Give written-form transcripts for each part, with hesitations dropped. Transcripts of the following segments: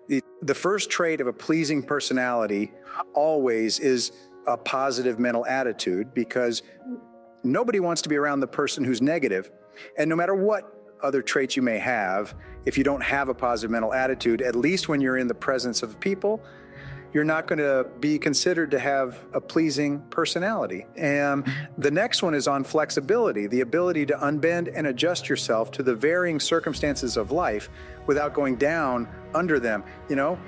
The first trait of a pleasing personality always is a positive mental attitude, because nobody wants to be around the person who's negative. And no matter what other traits you may have, if you don't have a positive mental attitude, at least when you're in the presence of people, you're not going to be considered to have a pleasing personality. And the next one is on flexibility, the ability to unbend and adjust yourself to the varying circumstances of life without going down under them. You know,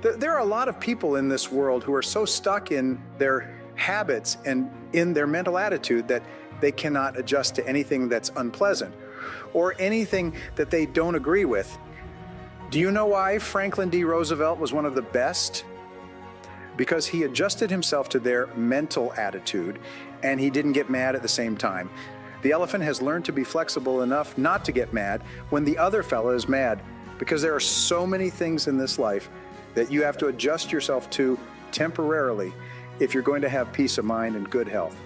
there are a lot of people in this world who are so stuck in their habits and in their mental attitude that they cannot adjust to anything that's unpleasant or anything that they don't agree with. Do you know why Franklin D. Roosevelt was one of the best? Because he adjusted himself to their mental attitude, and he didn't get mad at the same time. The elephant has learned to be flexible enough not to get mad when the other fella is mad, because there are so many things in this life that you have to adjust yourself to temporarily if you're going to have peace of mind and good health.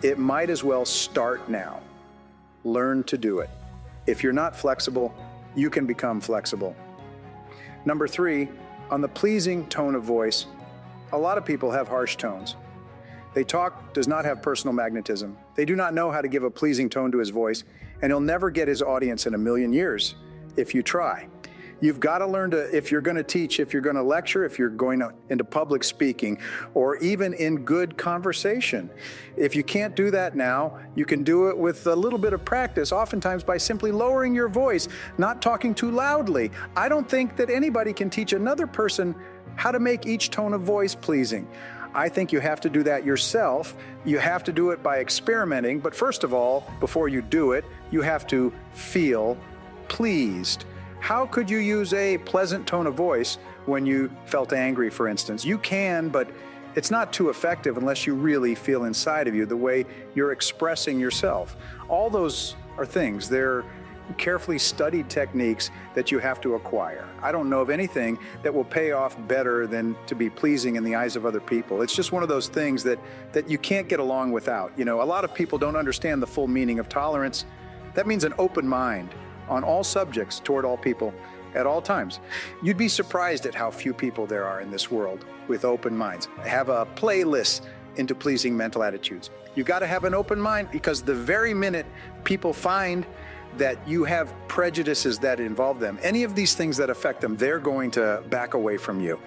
It might as well start now. Learn to do it. If you're not flexible, you can become flexible. Number 3, on the pleasing tone of voice, a lot of people have harsh tones. They talk does not have personal magnetism. They do not know how to give a pleasing tone to his voice, and he'll never get his audience in a million years if you try. You've got to learn to, if you're going to teach, if you're going to lecture, if you're going into public speaking, or even in good conversation. If you can't do that now, you can do it with a little bit of practice, oftentimes by simply lowering your voice, not talking too loudly. I don't think that anybody can teach another person how to make each tone of voice pleasing. I think you have to do that yourself. You have to do it by experimenting, but first of all, before you do it, you have to feel pleased. How could you use a pleasant tone of voice when you felt angry, for instance? You can, but it's not too effective unless you really feel inside of you the way you're expressing yourself. All those are things. They're carefully studied techniques that you have to acquire. I don't know of anything that will pay off better than to be pleasing in the eyes of other people. It's just one of those things that you can't get along without. You know, a lot of people don't understand the full meaning of tolerance. That means an open mind on all subjects toward all people at all times. You'd be surprised at how few people there are in this world with open minds. Have a playlist into pleasing mental attitudes. You got to have an open mind, because the very minute people find that you have prejudices that involve them, any of these things that affect them, they're going to back away from you.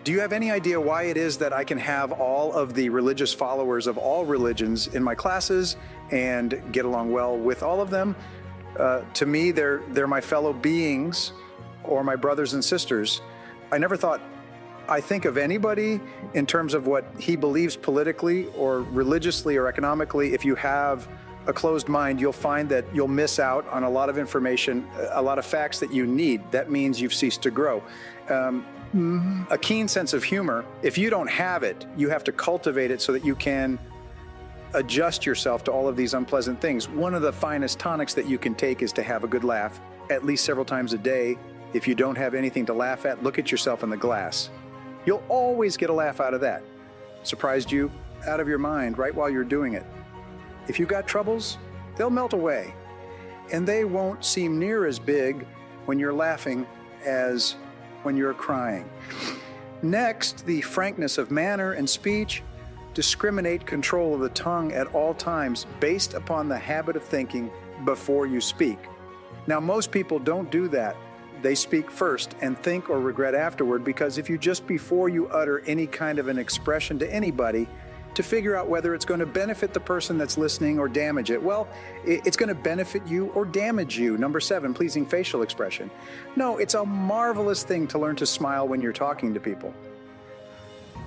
Do you have any idea why it is that I can have all of the religious followers of all religions in my classes and get along well with all of them? To me, they're my fellow beings, or my brothers and sisters. I think of anybody in terms of what he believes politically or religiously or economically. If you have a closed mind, you'll find that you'll miss out on a lot of information, a lot of facts that you need. That means you've ceased to grow. A keen sense of humor, if you don't have it, you have to cultivate it so that you can adjust yourself to all of these unpleasant things. One of the finest tonics that you can take is to have a good laugh at least several times a day. If you don't have anything to laugh at, look at yourself in the glass. You'll always get a laugh out of that. Surprised you out of your mind right while you're doing it. If you got troubles, they'll melt away, and they won't seem near as big when you're laughing as when you're crying. Next, the frankness of manner and speech. Discriminate control of the tongue at all times based upon the habit of thinking before you speak. Now, most people don't do that. They speak first and think or regret afterward, because if you just before you utter any kind of an expression to anybody, to figure out whether it's going to benefit the person that's listening or damage it. Well, it's going to benefit you or damage you. Number 7, pleasing facial expression. No, it's a marvelous thing to learn to smile when you're talking to people.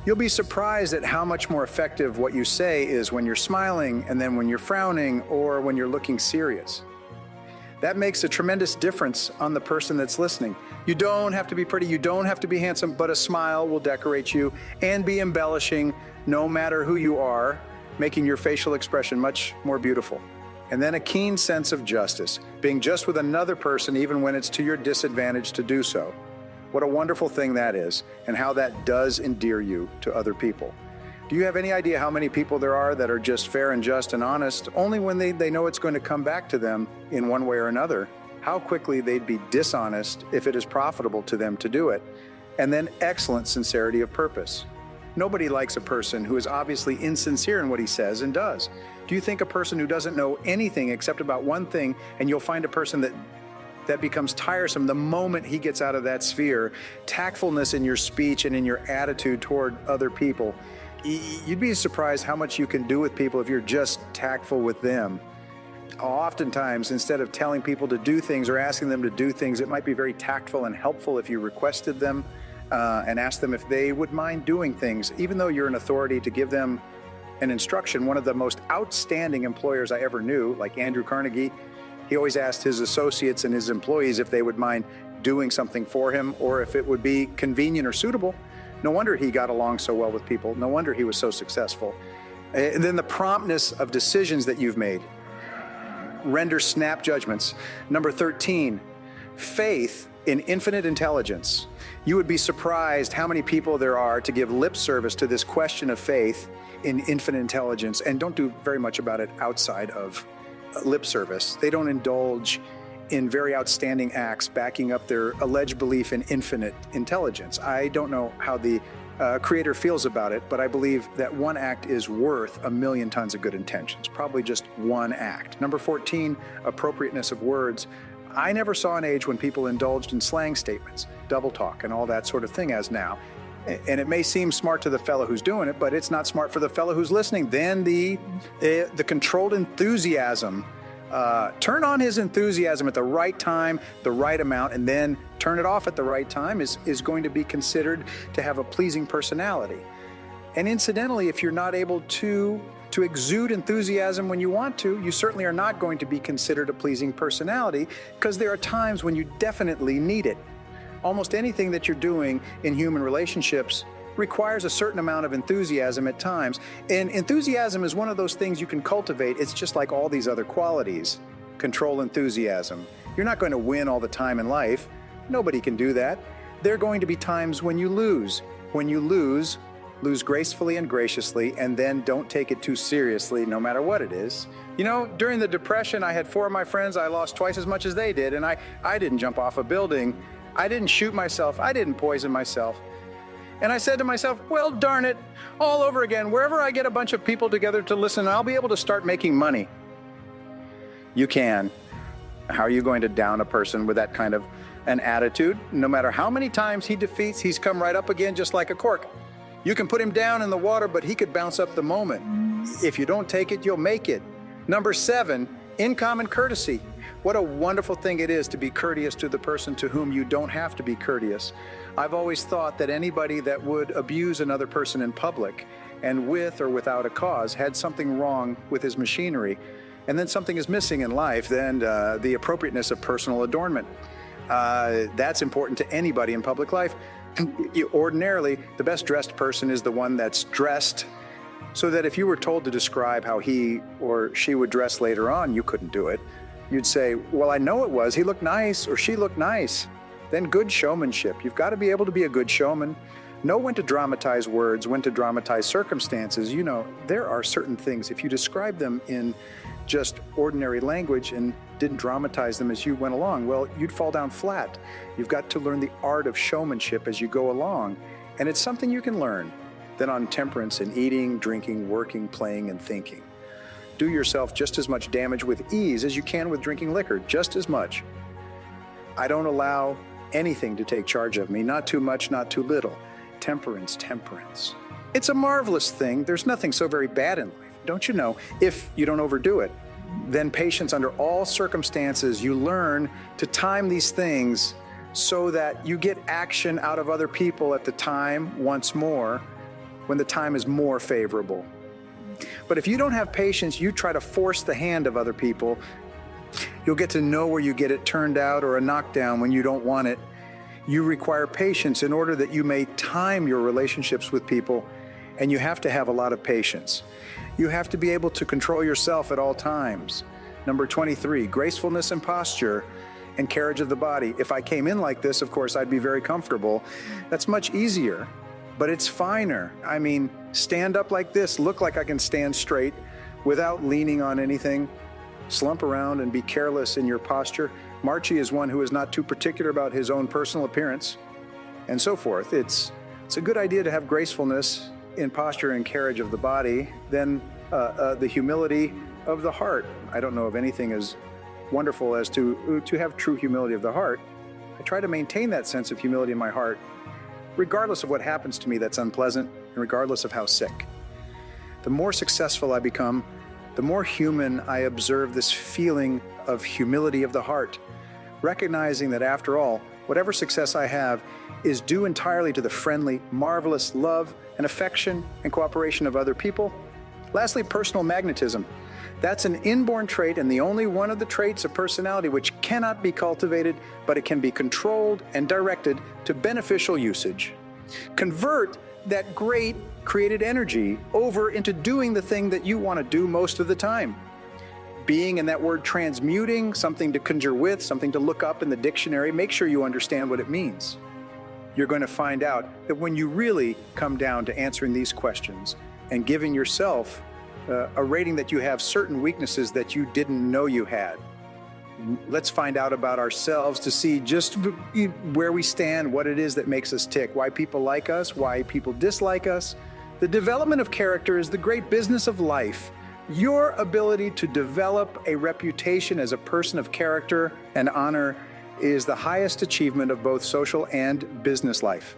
You'll be surprised at how much more effective what you say is when you're smiling, and then when you're frowning, or when you're looking serious. That makes a tremendous difference on the person that's listening. You don't have to be pretty, you don't have to be handsome, but a smile will decorate you and be embellishing no matter who you are, making your facial expression much more beautiful. And then a keen sense of justice, being just with another person even when it's to your disadvantage to do so. What a wonderful thing that is, and how that does endear you to other people. Do you have any idea how many people there are that are just fair and just and honest only when they know it's going to come back to them in one way or another? how quickly they'd be dishonest if it is profitable to them to do it. And then excellent sincerity of purpose. Nobody likes a person who is obviously insincere in what he says and does. Do you think a person who doesn't know anything except about one thing, and you'll find a person that becomes tiresome the moment he gets out of that sphere? Tactfulness in your speech and in your attitude toward other people. You'd be surprised how much you can do with people if you're just tactful with them. Oftentimes, instead of telling people to do things or asking them to do things, it might be very tactful and helpful if you requested them and asked them if they would mind doing things, even though you're an authority to give them an instruction. One of the most outstanding employers I ever knew, like Andrew Carnegie, he always asked his associates and his employees if they would mind doing something for him or if it would be convenient or suitable. No wonder he got along so well with people. No wonder he was so successful. And then the promptness of decisions that you've made. Render snap judgments. Number 13, faith in infinite intelligence. You would be surprised how many people there are to give lip service to this question of faith in infinite intelligence and don't do very much about it outside of lip service. They don't indulge in very outstanding acts backing up their alleged belief in infinite intelligence. I don't know how the Creator feels about it, but I believe that one act is worth 1,000,000 tons of good intentions, probably just one act. Number 14, appropriateness of words. I never saw an age when people indulged in slang statements, double talk, and all that sort of thing as now. And it may seem smart to the fellow who's doing it, but it's not smart for the fellow who's listening. Then the controlled enthusiasm. Turn on his enthusiasm at the right time, the right amount, and then turn it off at the right time is going to be considered to have a pleasing personality. And incidentally, if you're not able to exude enthusiasm when you want to, you certainly are not going to be considered a pleasing personality, because there are times when you definitely need it. Almost anything that you're doing in human relationships requires a certain amount of enthusiasm at times. And enthusiasm is one of those things you can cultivate. It's just like all these other qualities. Control enthusiasm. You're not going to win all the time in life. Nobody can do that. There are going to be times when you lose. When you lose gracefully and graciously, and then don't take it too seriously, no matter what it is. You know, during the Depression, I had 4 of my friends. I lost twice as much as they did, and I didn't jump off a building. I didn't shoot myself. I didn't poison myself. And I said to myself, well, darn it, all over again. Wherever I get a bunch of people together to listen, I'll be able to start making money. You can. How are you going to down a person with that kind of an attitude? No matter how many times he defeats, he's come right up again just like a cork. You can put him down in the water, but he could bounce up the moment. If you don't take it, you'll make it. Number 7, uncommon courtesy. What a wonderful thing it is to be courteous to the person to whom you don't have to be courteous. I've always thought that anybody that would abuse another person in public and with or without a cause had something wrong with his machinery. And then something is missing in life, then the appropriateness of personal adornment. That's important to anybody in public life. Ordinarily, the best dressed person is the one that's dressed so that if you were told to describe how he or she would dress later on, you couldn't do it. You'd say, well, I know it was. He looked nice or she looked nice. Then good showmanship. You've got to be able to be a good showman. Know when to dramatize words, when to dramatize circumstances. You know, there are certain things, if you describe them in just ordinary language and didn't dramatize them as you went along, well, you'd fall down flat. You've got to learn the art of showmanship as you go along. And it's something you can learn. Then on temperance in eating, drinking, working, playing, and thinking. Do yourself just as much damage with ease as you can with drinking liquor, just as much. I don't allow anything to take charge of me, not too much, not too little. Temperance, temperance. It's a marvelous thing. There's nothing so very bad in life, don't you know, if you don't overdo it. Then patience under all circumstances. You learn to time these things so that you get action out of other people at the time once more, when the time is more favorable. But if you don't have patience, you try to force the hand of other people, you'll get to know where you get it turned out or a knockdown when you don't want it. You require patience in order that you may time your relationships with people, and you have to have a lot of patience. You have to be able to control yourself at all times. Number 23, gracefulness and posture and carriage of the body. If I came in like this, of course, I'd be very comfortable. That's much easier, but it's finer. I mean, stand up like this, look like I can stand straight without leaning on anything. Slump around and be careless in your posture. Marchi is one who is not too particular about his own personal appearance, and so forth. It's a good idea to have gracefulness in posture and carriage of the body, then the humility of the heart. I don't know of anything as wonderful as to have true humility of the heart. I try to maintain that sense of humility in my heart, regardless of what happens to me that's unpleasant, and regardless of how sick. The more successful I become, the more human I observe this feeling of humility of the heart, recognizing that after all, whatever success I have is due entirely to the friendly, marvelous love and affection and cooperation of other people. Lastly, personal magnetism. That's an inborn trait and the only one of the traits of personality which cannot be cultivated, but it can be controlled and directed to beneficial usage. Convert that great created energy over into doing the thing that you want to do most of the time. Being, in that word transmuting, something to conjure with, something to look up in the dictionary, make sure you understand what it means. You're going to find out that when you really come down to answering these questions and giving yourself a rating that you have certain weaknesses that you didn't know you had. Let's find out about ourselves to see just where we stand, what it is that makes us tick, why people like us, why people dislike us. The development of character is the great business of life. Your ability to develop a reputation as a person of character and honor is the highest achievement of both social and business life.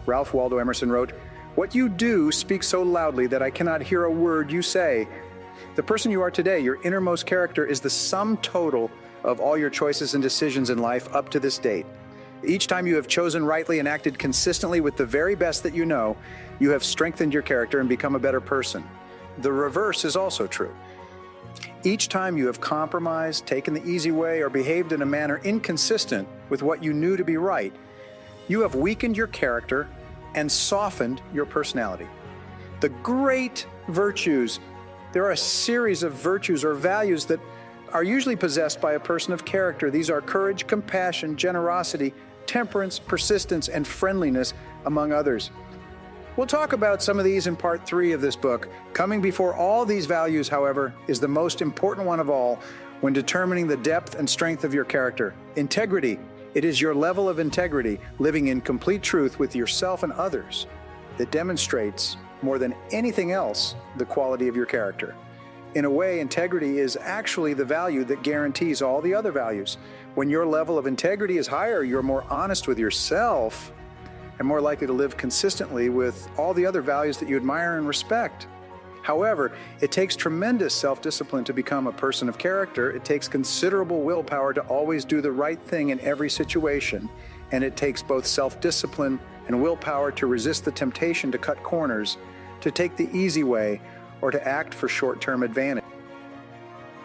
Ralph Waldo Emerson wrote, "What you do speaks so loudly that I cannot hear a word you say." The person you are today, your innermost character, is the sum total of all your choices and decisions in life up to this date. Each time you have chosen rightly and acted consistently with the very best that you know, you have strengthened your character and become a better person. The reverse is also true. Each time you have compromised, taken the easy way, or behaved in a manner inconsistent with what you knew to be right, you have weakened your character and softened your personality. The great virtues, there are a series of virtues or values that are usually possessed by a person of character. These are courage, compassion, generosity, temperance, persistence, and friendliness, among others. We'll talk about some of these in part 3 of this book. Coming before all these values, however, is the most important one of all when determining the depth and strength of your character. Integrity. It is your level of integrity, living in complete truth with yourself and others, that demonstrates more than anything else the quality of your character. In a way, integrity is actually the value that guarantees all the other values. When your level of integrity is higher, you're more honest with yourself and more likely to live consistently with all the other values that you admire and respect. However, it takes tremendous self-discipline to become a person of character. It takes considerable willpower to always do the right thing in every situation. And it takes both self-discipline and willpower to resist the temptation to cut corners, to take the easy way, or to act for short-term advantage.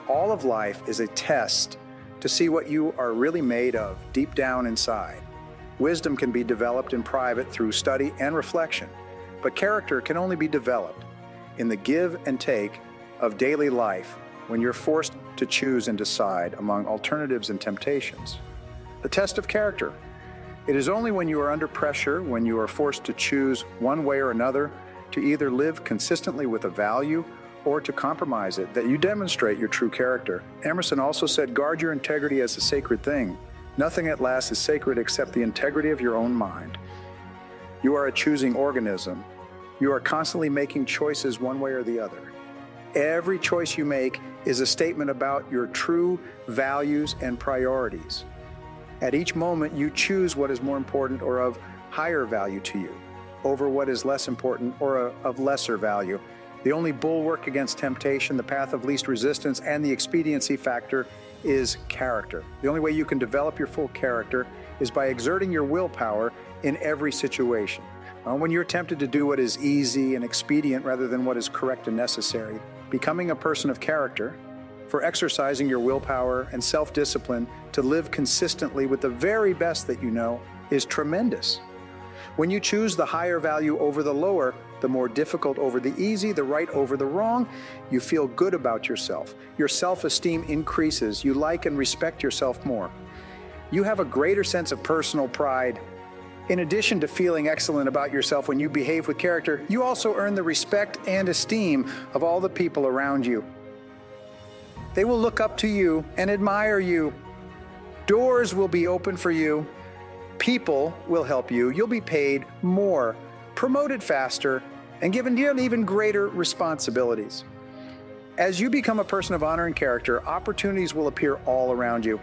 All of life is a test to see what you are really made of deep down inside. Wisdom can be developed in private through study and reflection, but character can only be developed in the give and take of daily life when you're forced to choose and decide among alternatives and temptations. The test of character. It is only when you are under pressure, when you are forced to choose one way or another, to either live consistently with a value or to compromise it, that you demonstrate your true character. Emerson also said, "Guard your integrity as a sacred thing. Nothing at last is sacred except the integrity of your own mind." You are a choosing organism. You are constantly making choices one way or the other. Every choice you make is a statement about your true values and priorities. At each moment, you choose what is more important or of higher value to you over what is less important or of lesser value. The only bulwark against temptation, the path of least resistance, and the expediency factor is character. The only way you can develop your full character is by exerting your willpower in every situation. When you're tempted to do what is easy and expedient rather than what is correct and necessary, becoming a person of character, for exercising your willpower and self-discipline to live consistently with the very best that you know, is tremendous. When you choose the higher value over the lower, the more difficult over the easy, the right over the wrong, you feel good about yourself. Your self-esteem increases. You like and respect yourself more. You have a greater sense of personal pride. In addition to feeling excellent about yourself when you behave with character, you also earn the respect and esteem of all the people around you. They will look up to you and admire you. Doors will be open for you. People will help you. You'll be paid more, promoted faster, and given even greater responsibilities. As you become a person of honor and character, opportunities will appear all around you.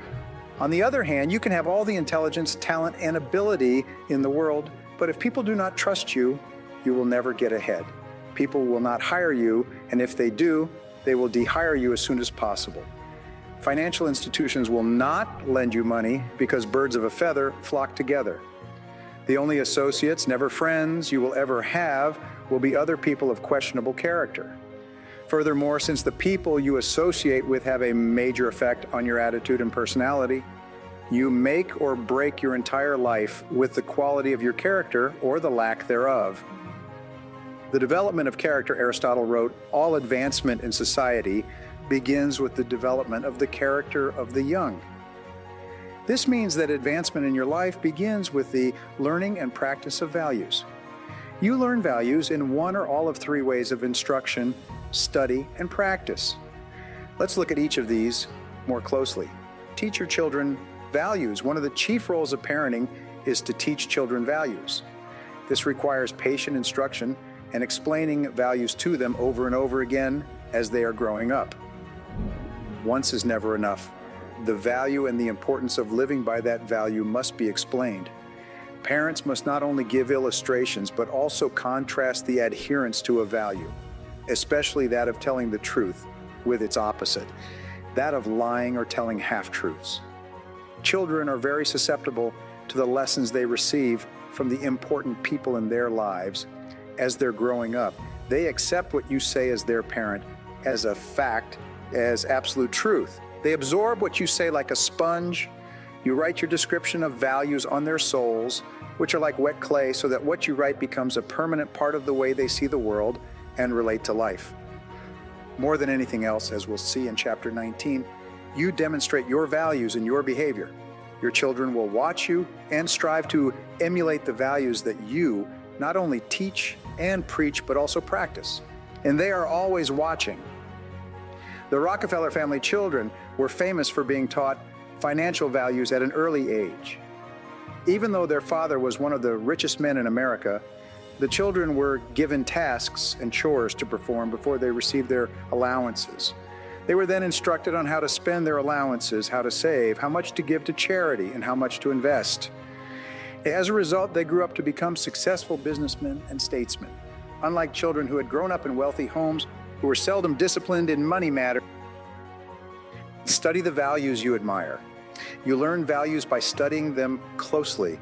On the other hand, you can have all the intelligence, talent, and ability in the world, but if people do not trust you, you will never get ahead. People will not hire you, and if they do, they will de-hire you as soon as possible. Financial institutions will not lend you money because birds of a feather flock together. The only associates, never friends, you will ever have will be other people of questionable character. Furthermore, since the people you associate with have a major effect on your attitude and personality, you make or break your entire life with the quality of your character or the lack thereof. The development of character, Aristotle wrote, all advancement in society begins with the development of the character of the young. This means that advancement in your life begins with the learning and practice of values. You learn values in one or all of three ways of instruction, study, and practice. Let's look at each of these more closely. Teach your children values. One of the chief roles of parenting is to teach children values. This requires patient instruction and explaining values to them over and over again as they are growing up. Once is never enough. The value and the importance of living by that value must be explained. Parents must not only give illustrations, but also contrast the adherence to a value, especially that of telling the truth, with its opposite, that of lying or telling half-truths. Children are very susceptible to the lessons they receive from the important people in their lives as they're growing up. They accept what you say as their parent as a fact, as absolute truth. They absorb what you say like a sponge. You write your description of values on their souls, which are like wet clay, so that what you write becomes a permanent part of the way they see the world and relate to life. More than anything else, as we'll see in chapter 19, you demonstrate your values in your behavior. Your children will watch you and strive to emulate the values that you not only teach and preach, but also practice. And they are always watching. The Rockefeller family children were famous for being taught financial values at an early age. Even though their father was one of the richest men in America, the children were given tasks and chores to perform before they received their allowances. They were then instructed on how to spend their allowances, how to save, how much to give to charity, and how much to invest. As a result, they grew up to become successful businessmen and statesmen. Unlike children who had grown up in wealthy homes, who were seldom disciplined in money matters, study the values you admire. You learn values by studying them closely.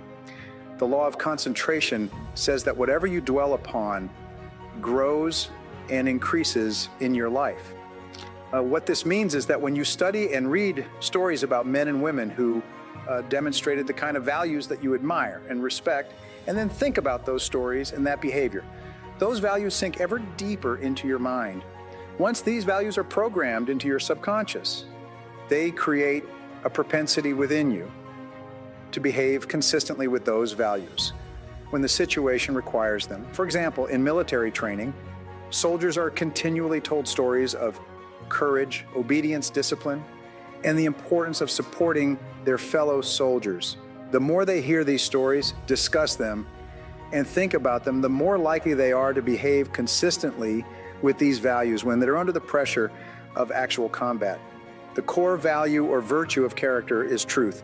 The law of concentration says that whatever you dwell upon grows and increases in your life. What this means is that when you study and read stories about men and women who demonstrated the kind of values that you admire and respect, and then think about those stories and that behavior, those values sink ever deeper into your mind. Once these values are programmed into your subconscious, they create a propensity within you to behave consistently with those values when the situation requires them. For example, in military training, soldiers are continually told stories of courage, obedience, discipline, and the importance of supporting their fellow soldiers. The more they hear these stories, discuss them, and think about them, the more likely they are to behave consistently with these values when they're under the pressure of actual combat. The core value or virtue of character is truth.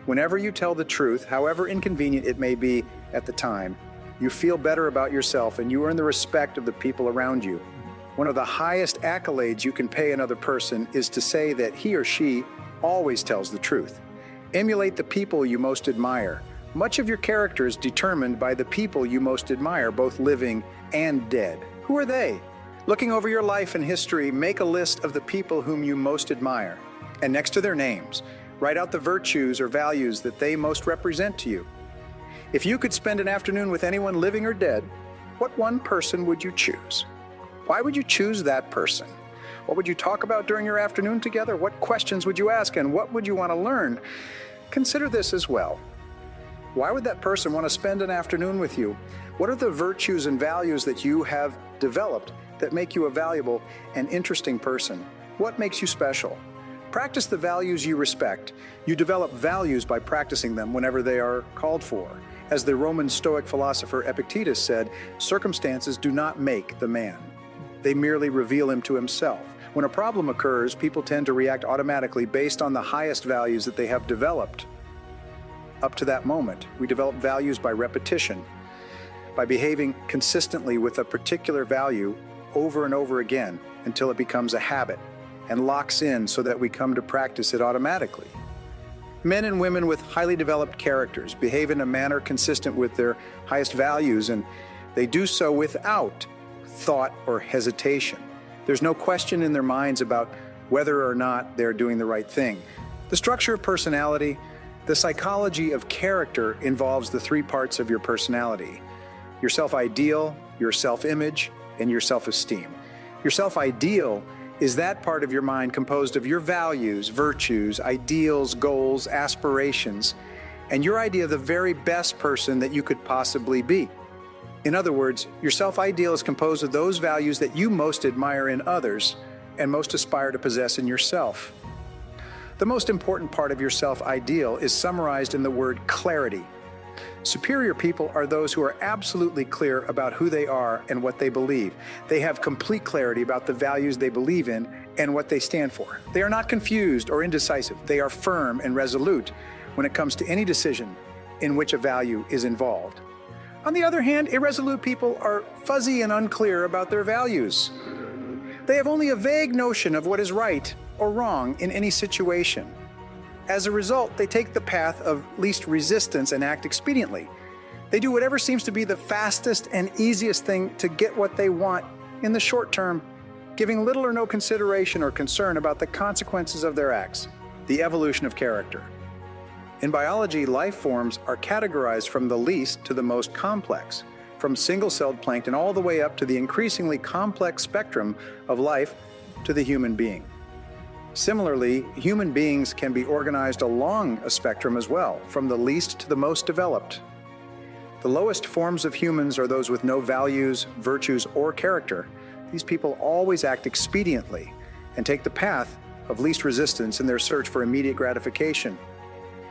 Whenever you tell the truth, however inconvenient it may be at the time, you feel better about yourself and you earn the respect of the people around you. One of the highest accolades you can pay another person is to say that he or she always tells the truth. Emulate the people you most admire. Much of your character is determined by the people you most admire, both living and dead. Who are they? Looking over your life and history, make a list of the people whom you most admire. And next to their names, write out the virtues or values that they most represent to you. If you could spend an afternoon with anyone living or dead, what one person would you choose? Why would you choose that person? What would you talk about during your afternoon together? What questions would you ask, and what would you want to learn? Consider this as well. Why would that person want to spend an afternoon with you? What are the virtues and values that you have developed that make you a valuable and interesting person? What makes you special? Practice the values you respect. You develop values by practicing them whenever they are called for. As the Roman Stoic philosopher Epictetus said, circumstances do not make the man. They merely reveal him to himself. When a problem occurs, people tend to react automatically based on the highest values that they have developed. Up to that moment, we develop values by repetition, by behaving consistently with a particular value over and over again until it becomes a habit and locks in so that we come to practice it automatically. Men and women with highly developed characters behave in a manner consistent with their highest values, and they do so without thought or hesitation. There's no question in their minds about whether or not they're doing the right thing. The structure of personality, the psychology of character involves the three parts of your personality: your self-ideal, your self-image, and your self-esteem. Your self-ideal is that part of your mind composed of your values, virtues, ideals, goals, aspirations, and your idea of the very best person that you could possibly be. In other words, your self-ideal is composed of those values that you most admire in others and most aspire to possess in yourself. The most important part of your self-ideal is summarized in the word clarity. Superior people are those who are absolutely clear about who they are and what they believe. They have complete clarity about the values they believe in and what they stand for. They are not confused or indecisive. They are firm and resolute when it comes to any decision in which a value is involved. On the other hand, irresolute people are fuzzy and unclear about their values. They have only a vague notion of what is right or wrong in any situation. As a result, they take the path of least resistance and act expediently. They do whatever seems to be the fastest and easiest thing to get what they want in the short term, giving little or no consideration or concern about the consequences of their acts. The evolution of character. In biology, life forms are categorized from the least to the most complex, from single-celled plankton all the way up to the increasingly complex spectrum of life to the human being. Similarly, human beings can be organized along a spectrum as well, from the least to the most developed. The lowest forms of humans are those with no values, virtues, or character. These people always act expediently and take the path of least resistance in their search for immediate gratification.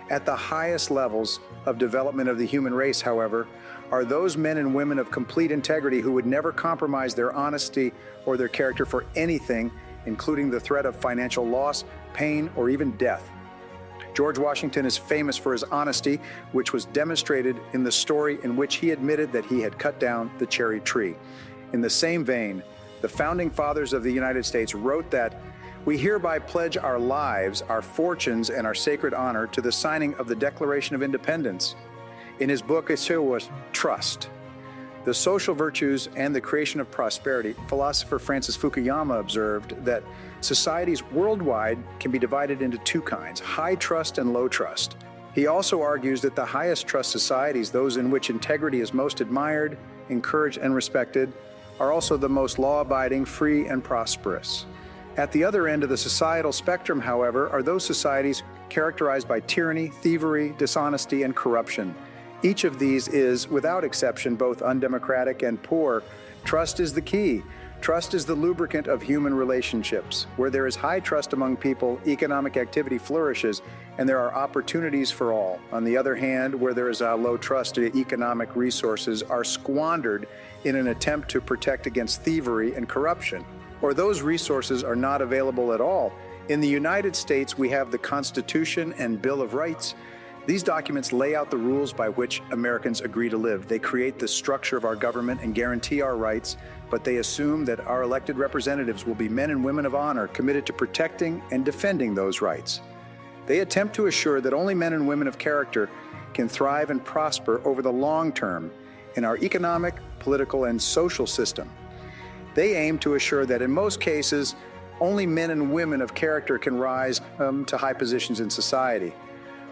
At the highest levels of development of the human race, however, are those men and women of complete integrity who would never compromise their honesty or their character for anything, including the threat of financial loss, pain, or even death. George Washington is famous for his honesty, which was demonstrated in the story in which he admitted that he had cut down the cherry tree. In the same vein, the founding fathers of the United States wrote that, "We hereby pledge our lives, our fortunes, and our sacred honor to the signing of the Declaration of Independence." In his book, it was Trust, the social virtues and the creation of prosperity, philosopher Francis Fukuyama observed that societies worldwide can be divided into two kinds: high trust and low trust. He also argues that the highest trust societies, those in which integrity is most admired, encouraged, and respected, are also the most law-abiding, free, and prosperous. At the other end of the societal spectrum, however, are those societies characterized by tyranny, thievery, dishonesty, and corruption. Each of these is, without exception, both undemocratic and poor. Trust is the key. Trust is the lubricant of human relationships. Where there is high trust among people, economic activity flourishes, and there are opportunities for all. On the other hand, where there is a low trust, economic resources are squandered in an attempt to protect against thievery and corruption, or those resources are not available at all. In the United States, we have the Constitution and Bill of Rights. These documents lay out the rules by which Americans agree to live. They create the structure of our government and guarantee our rights, but they assume that our elected representatives will be men and women of honor committed to protecting and defending those rights. They attempt to assure that only men and women of character can thrive and prosper over the long term in our economic, political, and social system. They aim to assure that in most cases, only men and women of character can rise to high positions in society.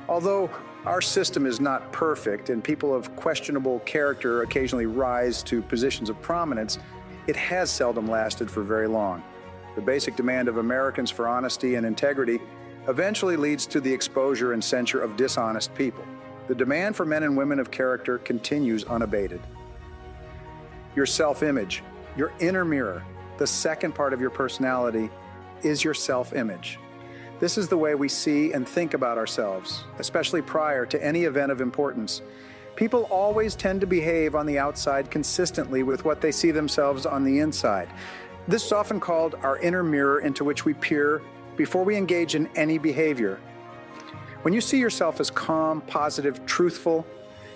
Although our system is not perfect and people of questionable character occasionally rise to positions of prominence, it has seldom lasted for very long. The basic demand of Americans for honesty and integrity eventually leads to the exposure and censure of dishonest people. The demand for men and women of character continues unabated. Your self-image, your inner mirror, the second part of your personality, is your self-image. This is the way we see and think about ourselves, especially prior to any event of importance. People always tend to behave on the outside consistently with what they see themselves on the inside. This is often called our inner mirror into which we peer before we engage in any behavior. When you see yourself as calm, positive, truthful,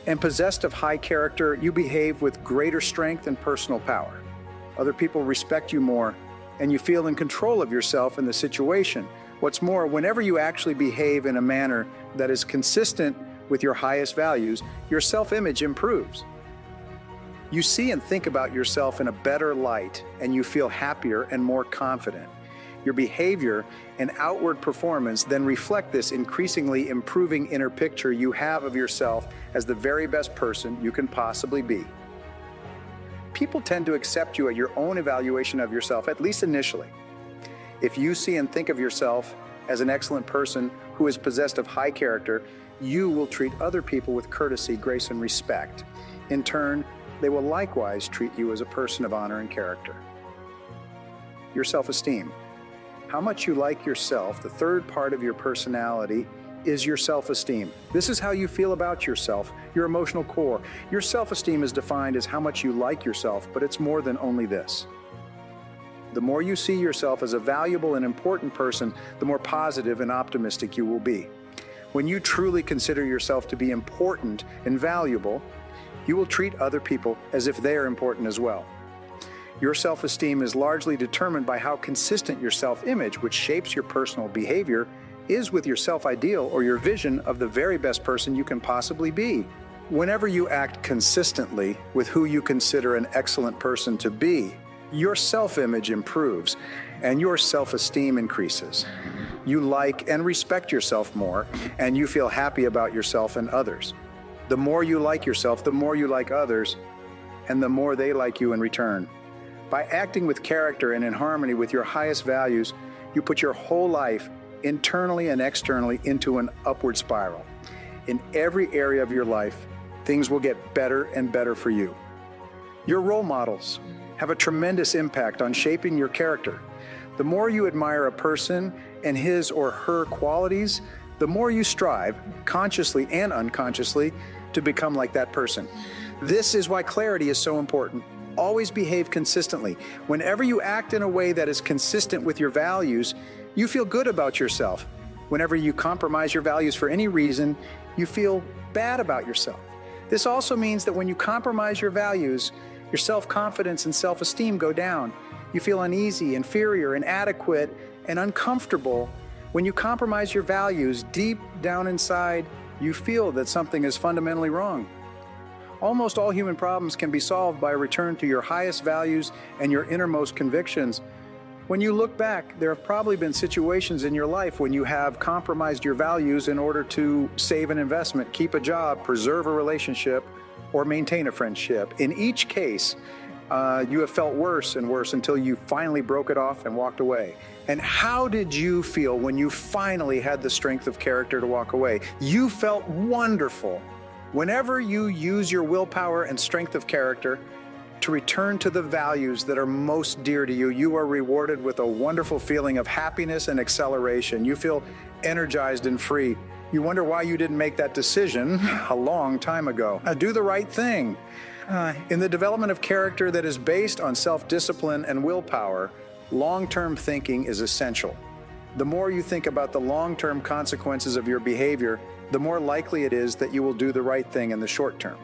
and possessed of high character, you behave with greater strength and personal power. Other people respect you more, and you feel in control of yourself and the situation. What's more, whenever you actually behave in a manner that is consistent with your highest values, your self-image improves. You see and think about yourself in a better light, and you feel happier and more confident. Your behavior and outward performance then reflect this increasingly improving inner picture you have of yourself as the very best person you can possibly be. People tend to accept you at your own evaluation of yourself, at least initially. If you see and think of yourself as an excellent person who is possessed of high character, you will treat other people with courtesy, grace, and respect. In turn, they will likewise treat you as a person of honor and character. Your self-esteem. How much you like yourself, the third part of your personality, is your self-esteem. This is how you feel about yourself, your emotional core. Your self-esteem is defined as how much you like yourself, but it's more than only this. The more you see yourself as a valuable and important person, the more positive and optimistic you will be. When you truly consider yourself to be important and valuable, you will treat other people as if they are important as well. Your self-esteem is largely determined by how consistent your self-image, which shapes your personal behavior, is with your self-ideal or your vision of the very best person you can possibly be. Whenever you act consistently with who you consider an excellent person to be, your self-image improves and your self-esteem increases. You like and respect yourself more, and you feel happy about yourself and others. The more you like yourself, the more you like others, and the more they like you in return. By acting with character and in harmony with your highest values, you put your whole life, internally and externally, into an upward spiral. In every area of your life, things will get better and better for you. Your role models have a tremendous impact on shaping your character. The more you admire a person and his or her qualities, the more you strive, consciously and unconsciously, to become like that person. This is why clarity is so important. Always behave consistently. Whenever you act in a way that is consistent with your values, you feel good about yourself. Whenever you compromise your values for any reason, you feel bad about yourself. This also means that when you compromise your values, your self-confidence and self-esteem go down. You feel uneasy, inferior, inadequate, and uncomfortable. When you compromise your values, deep down inside, you feel that something is fundamentally wrong. Almost all human problems can be solved by a return to your highest values and your innermost convictions. When you look back, there have probably been situations in your life when you have compromised your values in order to save an investment, keep a job, preserve a relationship, or maintain a friendship. In each case, you have felt worse and worse until you finally broke it off and walked away. And how did you feel when you finally had the strength of character to walk away? You felt wonderful. Whenever you use your willpower and strength of character to return to the values that are most dear to you, you are rewarded with a wonderful feeling of happiness and acceleration. You feel energized and free. You wonder why you didn't make that decision a long time ago. Do the right thing. In the development of character that is based on self-discipline and willpower, long-term thinking is essential. The more you think about the long-term consequences of your behavior, the more likely it is that you will do the right thing in the short term.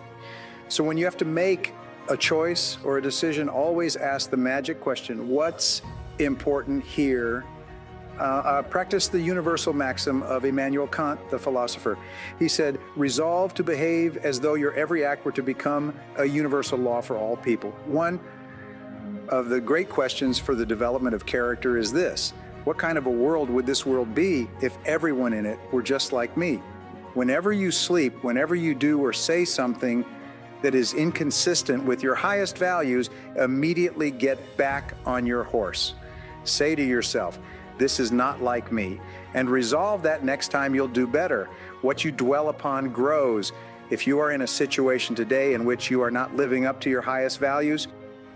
So when you have to make a choice or a decision, always ask the magic question, what's important here? Practice the universal maxim of Immanuel Kant, the philosopher. He said, resolve to behave as though your every act were to become a universal law for all people. One of the great questions for the development of character is this: what kind of a world would this world be if everyone in it were just like me? Whenever you sleep, whenever you do or say something that is inconsistent with your highest values, immediately get back on your horse. Say to yourself, this is not like me, and resolve that next time you'll do better. What you dwell upon grows. If you are in a situation today in which you are not living up to your highest values,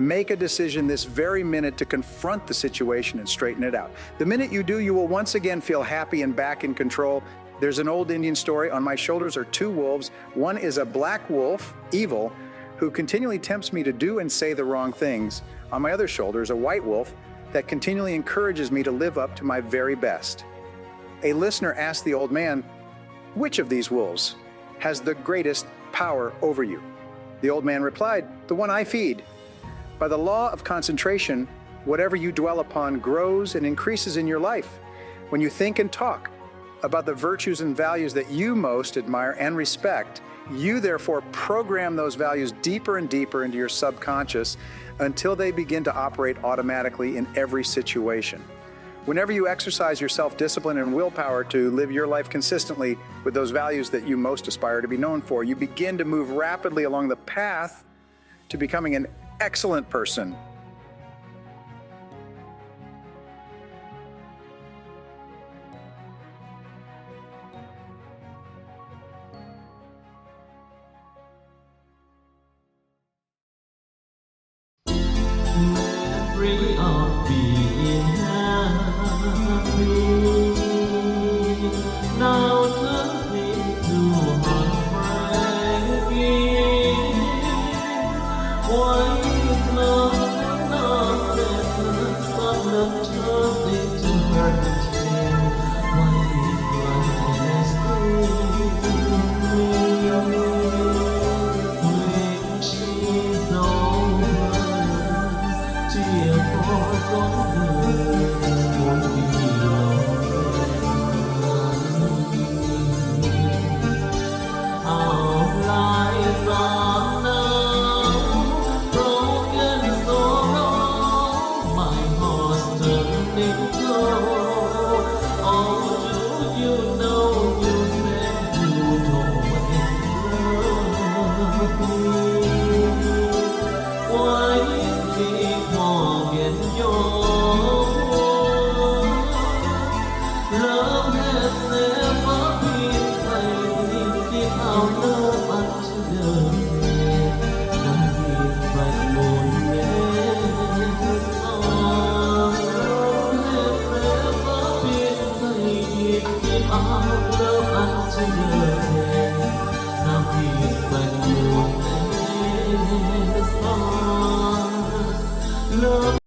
Make a decision this very minute to confront the situation and straighten it out. The minute you do, you will once again feel happy and back in control. There's an old Indian story. On my shoulders are two wolves. One is a black wolf, evil, who continually tempts me to do and say the wrong things. On my other shoulder is a white wolf that continually encourages me to live up to my very best. A listener asked the old man, "Which of these wolves has the greatest power over you?" The old man replied, "The one I feed." By the law of concentration, whatever you dwell upon grows and increases in your life. When you think and talk about the virtues and values that you most admire and respect, you therefore program those values deeper and deeper into your subconscious until they begin to operate automatically in every situation. Whenever you exercise your self-discipline and willpower to live your life consistently with those values that you most aspire to be known for, you begin to move rapidly along the path to becoming an excellent person. Free of being happy. Now turn into heartbreaking. Why is love not better, but love turned into hurting? Why is life when she's over? Dear forgotten won't be our lives are now broken sorrow, my heart's turning cold. Oh, do you know you said you'd always love me? Why keep walking your love has never been fading. Keep our love unto the end. Nothing but loneliness. Love has never been fading. Keep our love unto the end. Nothing but loneliness. Love.